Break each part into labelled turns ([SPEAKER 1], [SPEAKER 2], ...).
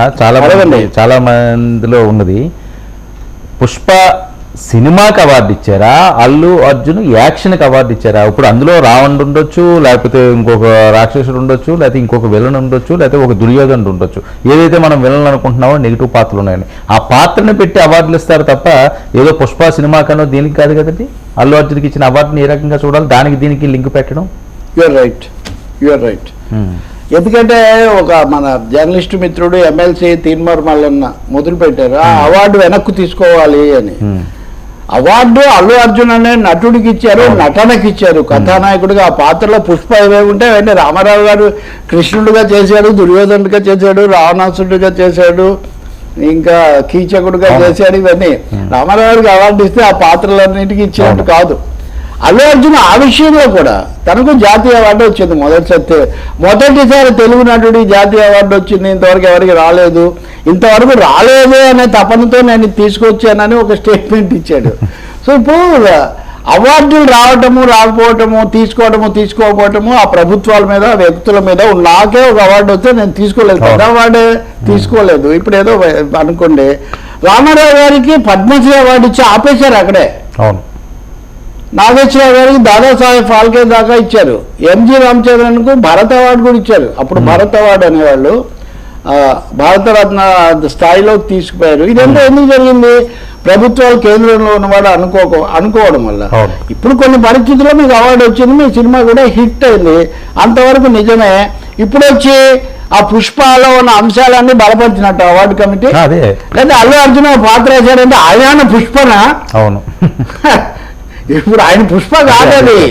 [SPEAKER 1] చాలా మందిలో ఉన్నది. పుష్ప సినిమాకి అవార్డు ఇచ్చారా, అల్లు అర్జున్ యాక్షన్కి అవార్డు ఇచ్చారా? ఇప్పుడు అందులో రావణుడు ఉండొచ్చు, లేకపోతే ఇంకొక రాక్షసుడు ఉండొచ్చు, లేకపోతే ఇంకొక విలన్ ఉండొచ్చు, లేకపోతే ఒక దుర్యోధనుడు ఉండొచ్చు. ఏదైతే మనం విలన్ అనుకుంటున్నామో నెగిటివ్ పాత్రలు ఉన్నాయని ఆ పాత్రను పెట్టి అవార్డులు ఇస్తారు తప్ప ఏదో పుష్ప సినిమాకనో దీనికి కాదు కదండి. అల్లు అర్జున్కి ఇచ్చిన అవార్డుని ఏ రకంగా చూడాలి, దానికి దీనికి లింక్ పెట్టడం.
[SPEAKER 2] You're right. ఎందుకంటే ఒక మన జర్నలిస్ట్ మిత్రుడు ఎమ్మెల్సీ తీన్మార్ మల్లన్న మొదలు పెట్టారు ఆ అవార్డు వెనక్కు తీసుకోవాలి అని. అవార్డు అల్లు అర్జున్ అనే నటుడికి ఇచ్చారు, నటనకి ఇచ్చారు. కథానాయకుడిగా ఆ పాత్రలో పుష్ప ఏవేవి ఉంటే అవన్నీ రామారావు గారు కృష్ణుడిగా చేశాడు, దుర్యోధనుడిగా చేశాడు, రావణాసుడిగా చేశాడు, ఇంకా కీచకుడిగా చేశాడు. ఇవన్నీ రామారావు గారికి అవార్డు ఇస్తే ఆ పాత్రలన్నింటికి ఇచ్చినట్టు కాదు. అల్లు అర్జున్ ఆ విషయంలో కూడా తనకు జాతీయ అవార్డు వచ్చింది. మొదటిసారి తెలుగు నటుడి జాతీయ అవార్డు వచ్చింది. ఇంతవరకు ఎవరికి రాలేదు. ఇంతవరకు రాలేదు అనే తపనతో నేను తీసుకొచ్చానని ఒక స్టేట్మెంట్ ఇచ్చాడు. సో ఇప్పుడు అవార్డులు రావటము రాకపోవటము, తీసుకోకపోవటము ఆ ప్రభుత్వాల మీద వ్యక్తుల మీద. నాకే ఒక అవార్డు వస్తే నేను తీసుకోలేదు, పెద్ద అవార్డే తీసుకోలేదు. ఇప్పుడు ఏదో అనుకోండి రామారావు గారికి పద్మశ్రీ అవార్డు ఇచ్చి ఆపేశారు అక్కడే. నాగేశ్వరరావు గారికి దాదాసాహెబ్ ఫాల్కే దాకా ఇచ్చారు. ఎంజి రామచంద్రన్కు భారత అవార్డు కూడా ఇచ్చారు. అప్పుడు భారత అవార్డు అనేవాళ్ళు భారతరత్న స్థాయిలోకి తీసుకుపోయారు. ఇదంతా ఎందుకు జరిగింది? ప్రభుత్వాలు కేంద్రంలో ఉన్నవాడు అనుకోవడం వల్ల. ఇప్పుడు కొన్ని పరిస్థితుల్లో మీకు అవార్డు వచ్చింది, మీ సినిమా కూడా హిట్ అయింది, అంతవరకు నిజమే. ఇప్పుడు వచ్చి ఆ పుష్పలో ఉన్న అంశాలన్నీ బలపరిచినట్టు అవార్డు కమిటీ. లేదా అల్లు అర్జున్ పాత్ర వేశారంటే ఆయన పుష్పన. అవును, ఇప్పుడు ఆయన పుష్ప కాదది,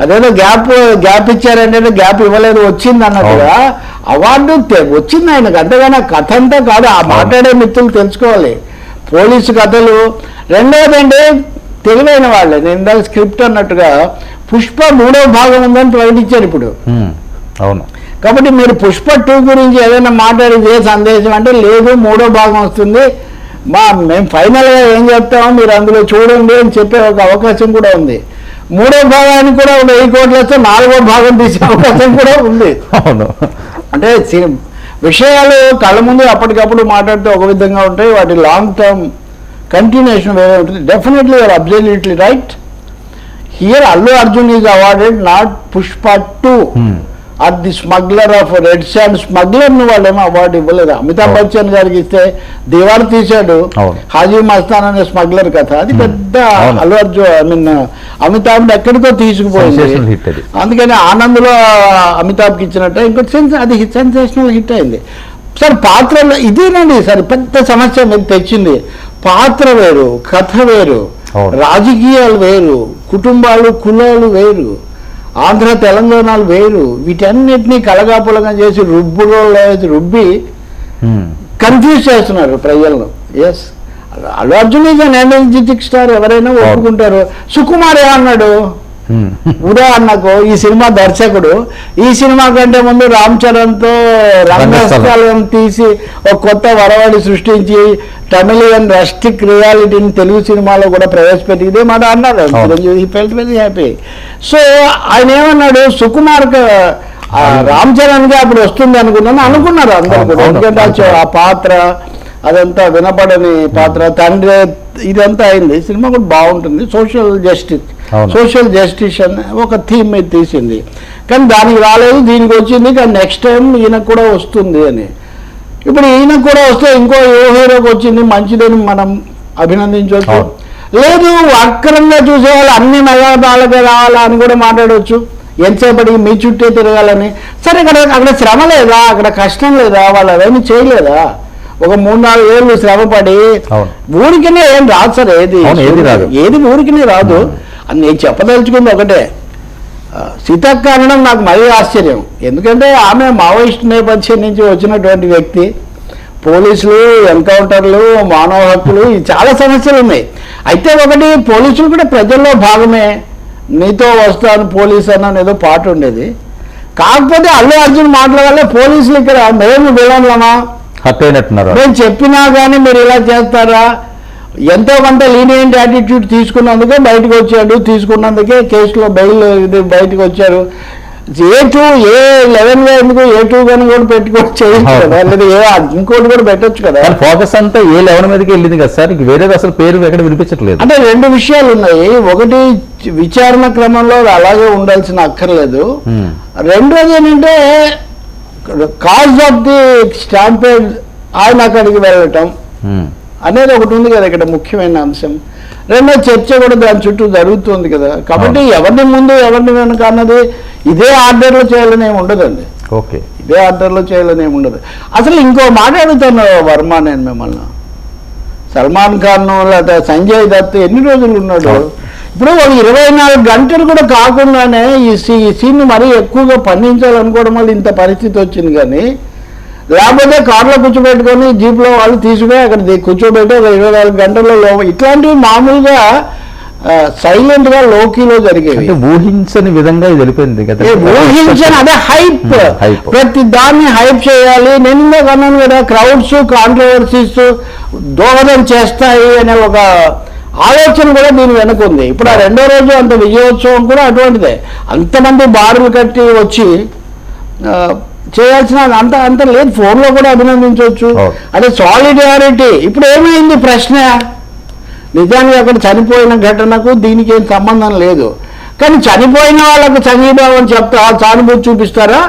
[SPEAKER 2] అదేదో గ్యాప్ ఇచ్చారంటే గ్యాప్ ఇవ్వలేదు, వచ్చింది అన్నట్టుగా అవార్డు వచ్చింది ఆయనకు. అంతేగాని కథ అంతా కాదు. ఆ మాట్లాడే మిత్రులు తెలుసుకోవాలి పోలీసు కథలు. రెండవదండి తెలివైన వాళ్ళే, నేను ఇందాక స్క్రిప్ట్ అన్నట్టుగా పుష్ప 3వ భాగం ఉందని ప్రకటించారు ఇప్పుడు. అవును, కాబట్టి మీరు పుష్ప 2 గురించి ఏదైనా మాట్లాడేది ఏ సందేశం అంటే లేదు 3వ భాగం వస్తుంది, మేము ఫైనల్గా ఏం చెప్తామో మీరు అందులో చూడండి అని చెప్పే ఒక అవకాశం కూడా ఉంది. 3వ భాగానికి కూడా 1000 కోట్లు వస్తే 4వ భాగం తీసే అవకాశం కూడా ఉంది. అవును, అంటే విషయాలు కళ్ళ ముందు అప్పటికప్పుడు మాట్లాడితే ఒక విధంగా ఉంటాయి, వాటి లాంగ్ టర్మ్ కంటిన్యూషన్ వేరే ఉంటుంది. Definitely you're absolutely right. Here Allu Arjun is awarded not Pushpa 2 or the smuggler of red sand. Smuggler ను వాళ్ళేమో అవార్డు ఇవ్వలేదు. అమితాబ్ బచ్చన్ గారికి ఇస్తే దివార్ తీశాడు, హాజీ మస్తాన్ అనే స్మగ్లర్ కథ, అది పెద్ద అల్లు అర్జున్ అమితాబ్ ఎక్కడితో తీసుకుపోయింది. అందుకని ఆనంద్లో అమితాబ్కి ఇచ్చినట్టు ఇంకోటి అది సెన్సేషనల్ హిట్ అయింది. సార్ పాత్రలో ఇదేనండి సార్ పెద్ద సమస్య మీరు తెచ్చింది. పాత్ర వేరు, కథ వేరు, రాజకీయాలు వేరు, కుటుంబాలు కులాలు వేరు, ఆంధ్ర తెలంగాణలు వేరు. వీటన్నిటినీ కలగాపులగా చేసి రుబ్బి కన్ఫ్యూజ్ చేస్తున్నారు ప్రజలను. Yes, Allu Arjun is an energetic star, ఎవరైనా ఒప్పుకుంటారు. సుకుమార్ ఏమన్నాడు ఉదాహరణకు, ఈ సినిమా దర్శకుడు ఈ సినిమా కంటే ముందు రామ్ చరణ్తో రంగస్థలం తీసి ఒక కొత్త వరవడి సృష్టించి తమిళియన్ రస్టిక్ రియాలిటీని తెలుగు సినిమాలో కూడా ప్రవేశపెట్టి ఇదే మాట అన్నాడు. He felt very happy. So ఆయన ఏమన్నాడు, సుకుమార్ రామ్ చరణ్గా అప్పుడు వస్తుంది అనుకున్నారు అందరూ కూడా. ఎందుకంటే ఆ పాత్ర అదంతా వినపడని పాత్ర, తండ్రి, ఇదంతా అయింది. సినిమా కూడా బాగుంటుంది. సోషల్ జస్టిస్ అని ఒక థీమ్ మీద తీసింది, కానీ దానికి రాలేదు, దీనికి వచ్చింది. కానీ నెక్స్ట్ టైం ఈయనకు కూడా వస్తుంది అని. ఇప్పుడు ఈయనకు కూడా వస్తే ఇంకో హీరోకి వచ్చింది, మంచిదని మనం అభినందించవచ్చు. లేదు వక్రంగా చూసేవాళ్ళు అన్ని మెగాదాలకే రావాలా అని కూడా మాట్లాడవచ్చు. ఎంతసేపటికి మీ చుట్టే తిరగాలని. సరే, అక్కడ శ్రమ లేదా, అక్కడ కష్టం లేదా, వాళ్ళు అవేమీ చేయలేదా? ఒక 3-4 ఏళ్ళు శ్రమపడి ఊరికినే ఏం రాదు సార్, ఏది ఊరికినే రాదు. అని నేను చెప్పదలుచుకుంది ఒకటే, సీతక్క అనడం నాకు మరీ ఆశ్చర్యం. ఎందుకంటే ఆమె మావోయిస్ట్ నేపథ్యం నుంచి వచ్చినటువంటి వ్యక్తి. పోలీసులు, ఎన్కౌంటర్లు, మానవ హక్కులు, చాలా సమస్యలు ఉన్నాయి. అయితే ఒకటి, పోలీసులు కూడా ప్రజల్లో భాగమే. నీతో వస్తాను పోలీసు అన్న ఏదో పాట ఉండేది. కాకపోతే అల్లు అర్జున్ మాటల వల్ల పోలీసులు ఇక్కడ మేము విలన్లమా నేను చెప్పినా కానీ మీరు ఇలా చేస్తారా, ఎంతో కొంత లీనియంట్ యాటిట్యూడ్ తీసుకున్నందుకే బయటకు వచ్చాడు, తీసుకున్నందుకే కేసులో బెయిల్ ఇది బయటకు వచ్చారు. A2 A11 గా ఎందుకు A2 గాని కూడా పెట్టుకొని చేయొచ్చు కదా, లేదా ఇంకోటి కూడా పెట్టొచ్చు కదా.
[SPEAKER 1] ఫోకస్ అంతా A11 మీదకి వెళ్ళింది కదా సార్, ఇంక వేరేది అసలు పేరు ఎక్కడ వినిపించట్లేదు.
[SPEAKER 2] అంటే రెండు విషయాలు ఉన్నాయి. ఒకటి విచారణ క్రమంలో అలాగే ఉండాల్సిన అక్కర్లేదు. రెండోది ఏంటంటే కాజ్ ఆఫ్ ది స్టాంపేడ్ ఆయన అక్కడికి వెళ్ళటం అనేది ఒకటి ఉంది కదా ఇక్కడ ముఖ్యమైన అంశం. రెండో చర్చ కూడా దాని చుట్టూ జరుగుతుంది కదా. కాబట్టి ఎవరిని ముందు ఎవరిని వెనుక అన్నది ఇదే ఆర్డర్లో చేయాలని ఏమి ఉండదండి.
[SPEAKER 1] ఓకే,
[SPEAKER 2] ఇదే ఆర్డర్లో చేయాలని ఏమి ఉండదు. అసలు ఇంకో మాట అడుగుతాను వర్మ, నేను మిమ్మల్ని, సల్మాన్ ఖాన్ లేదా సంజయ్ దత్ ఎన్ని రోజులు ఉన్నాడు? ఇప్పుడు ఒక 24 గంటలు కూడా కాకుండానే ఈ సీన్ మరీ ఎక్కువగా పండించాలనుకోవడం వల్ల ఇంత పరిస్థితి వచ్చింది. కానీ లేకపోతే కార్లో కూర్చోబెట్టుకొని జీప్లో వాళ్ళు తీసుకుని అక్కడ కూర్చోబెట్టి ఒక 24 గంటల్లో ఇట్లాంటివి మామూలుగా సైలెంట్ గా లోకీలో జరిగేవి.
[SPEAKER 1] ఊహించని విధంగా ఇది వెళ్ళిపోయింది కదా.
[SPEAKER 2] ఊహించని అదే హైప్, ప్రతి దాన్ని హైప్ చేయాలి. నేను ఇందాక అన్నాను కదా, క్రౌడ్స్ కాంట్రవర్సీస్ దోహదం చేస్తాయి అనే ఒక ఆలోచన కూడా దీని వెనుకుంది. ఇప్పుడు ఆ రెండో రోజు అంత విజయోత్సవం కూడా అటువంటిదే. అంతమంది బారులు కట్టి వచ్చి చేయాల్సిన అంత లేదు. ఫోన్లో కూడా అభినందించవచ్చు. అదే సాలిడారిటీ. ఇప్పుడు ఏమైంది ప్రశ్న, నిజానికి అక్కడ చనిపోయిన ఘటనకు దీనికి ఏం సంబంధం లేదు. కానీ చనిపోయిన వాళ్ళకు సంఘీభావం చెప్తా సానుభూతి చూపిస్తారా?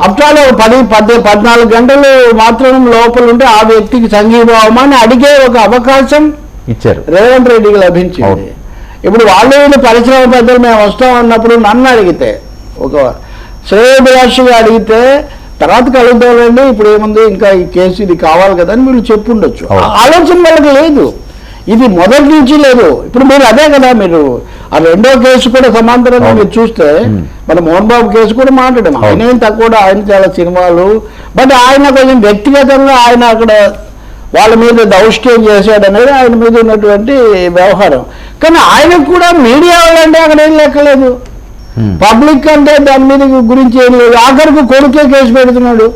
[SPEAKER 2] అప్టాలు 10-14 గంటలు మాత్రం లోపల ఉంటే ఆ వ్యక్తికి సంఘీభావం అని అడిగే ఒక అవకాశం
[SPEAKER 1] ఇచ్చారు,
[SPEAKER 2] రేవంత్ రెడ్డికి లభించింది. ఇప్పుడు వాళ్ళు పరిశ్రమ పెద్దలు మేము వస్తాం అన్నప్పుడు నన్ను అడిగితే, ఒక శ్రేయోభిలాషిగా అడిగితే తర్వాత కలుగుతారండి, ఇప్పుడు ఏముంది ఇంకా ఈ కేసు ఇది కావాలి కదా అని మీరు చెప్పుండొచ్చు. ఆలోచన వాళ్ళకి లేదు, ఇది మొదటి నుంచి లేదు. ఇప్పుడు మీరు అదే కదా, మీరు ఆ రెండో కేసు కూడా సమాంతరంగా మీరు చూస్తే మన మోహన్ బాబు కేసు కూడా మాట్లాడము. ఆయన ఏం తక్కువ, ఆయన చాలా సినిమాలు, బట్ ఆయన కొంచెం వ్యక్తిగతంగా ఆయన అక్కడ వాళ్ళ మీద దౌష్ట్యం చేశాడనేది ఆయన మీద ఉన్నటువంటి వ్యవహారం. కానీ ఆయనకు కూడా మీడియా వాళ్ళంటే అక్కడ ఏం లెక్కలేదు, పబ్లిక్ అంటే దాని మీద గురించి ఏం లేదు. ఆఖరికి కొడుకే కేసు పెడుతున్నాడు.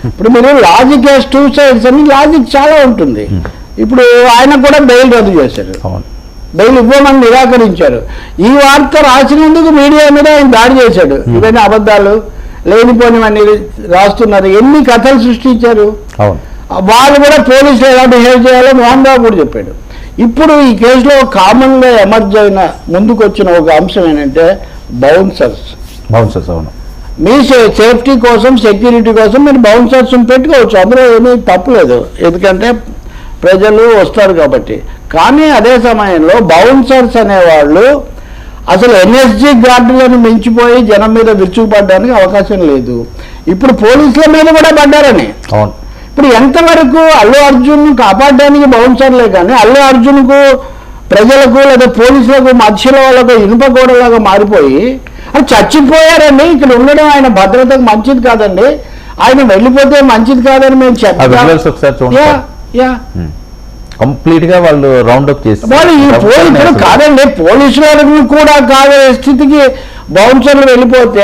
[SPEAKER 2] ఇప్పుడు మీరు లాజిక్ హెస్ 2 sides అని లాజిక్ చాలా ఉంటుంది. ఇప్పుడు ఆయన కూడా బెయిల్ రద్దు చేశారు, బెయిల్ ఇవ్వమని నిరాకరించారు. ఈ వార్త రాసినందుకు మీడియా మీద ఆయన దాడి చేశాడు. ఇవన్నీ అబద్ధాలు లేనిపోనివన్నీ రాస్తున్నారు. ఎన్ని కథలు సృష్టించారు. వాళ్ళు కూడా పోలీసులు ఎలా బిహేవ్ చేయాలో మోహన్ బాబు కూడా చెప్పాడు. ఇప్పుడు ఈ కేసులో కామన్గా ఎమర్జ్ అయిన ముందుకు వచ్చిన ఒక అంశం ఏంటంటే బౌన్సర్స్.
[SPEAKER 1] అవును,
[SPEAKER 2] మీ సేఫ్టీ కోసం, సెక్యూరిటీ కోసం మీరు బౌన్సర్స్ పెట్టుకోవచ్చు, అందులో ఏమీ తప్పులేదు, ఎందుకంటే ప్రజలు వస్తారు కాబట్టి. కానీ అదే సమయంలో బౌన్సర్స్ అనేవాళ్ళు అసలు ఎన్ఎస్జీ గార్డులను మించిపోయి జనం మీద విరుచుకుపడడానికి అవకాశం లేదు. ఇప్పుడు పోలీసుల మీద కూడా పడ్డారని. ఇప్పుడు ఎంతవరకు అల్లు అర్జున్ కాపాడడానికి బౌన్సర్లే, కానీ అల్లు అర్జున్కు ప్రజలకు లేదా పోలీసులకు మధ్యలో వాళ్ళకు ఇనుప గోడలాగా మారిపోయి అది చచ్చిపోయారండి. ఇక్కడ ఉండడం ఆయన భద్రతకు మంచిది కాదండి, ఆయన వెళ్ళిపోతే మంచిది కాదని మేము చెప్తాం.
[SPEAKER 1] కంప్లీట్ గా వాళ్ళు రౌండ్ అప్ చేసి
[SPEAKER 2] కాదండి, పోలీసులకు కూడా కాదే స్థితికి బౌన్సర్లు వెళ్ళిపోతే